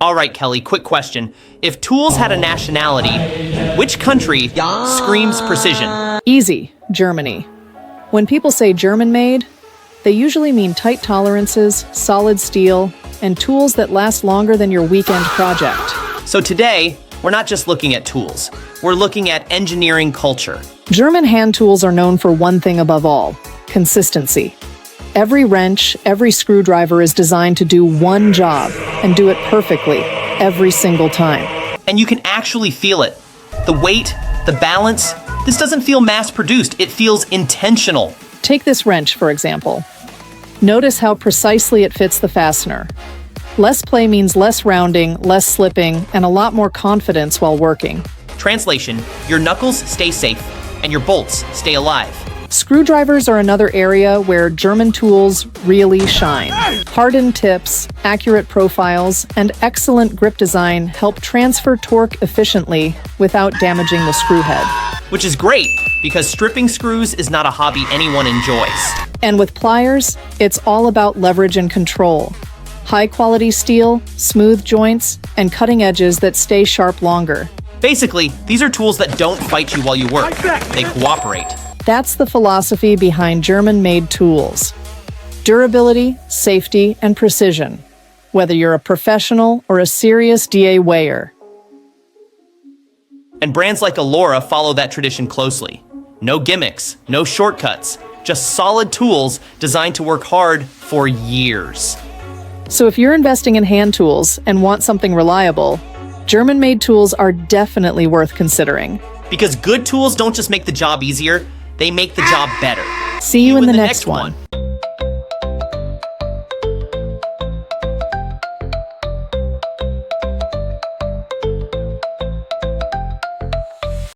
All right, Kelly, quick question. If tools had a nationality, which country screams precision? Easy, Germany. When people say German-made, they usually mean tight tolerances, solid steel, and tools that last longer than your weekend project. So today, we're not just looking at tools. We're looking at engineering culture. German hand tools are known for one thing above all: consistency. Every wrench, every screwdriver is designed to do one job and do it perfectly every single time. And you can actually feel it. The weight, the balance. This doesn't feel mass-produced. It feels intentional. Take this wrench, for example. Notice how precisely it fits the fastener. Less play means less rounding, less slipping, and a lot more confidence while working. Translation, your knuckles stay safe and your bolts stay alive. Screwdrivers are another area where German tools really shine. Hardened tips, accurate profiles, and excellent grip design help transfer torque efficiently without damaging the screw head. Which is great, because stripping screws is not a hobby anyone enjoys. And with pliers, it's all about leverage and control. High-quality steel, smooth joints, and cutting edges that stay sharp longer. Basically, these are tools that don't fight you while you work. They cooperate. That's the philosophy behind German-made tools. Durability, safety, and precision, whether you're a professional or a serious DIYer. And brands like Elora follow that tradition closely. No gimmicks, no shortcuts, just solid tools designed to work hard for years. So if you're investing in hand tools and want something reliable, German-made tools are definitely worth considering. Because good tools don't just make the job easier, they make the job better. See you in the next one.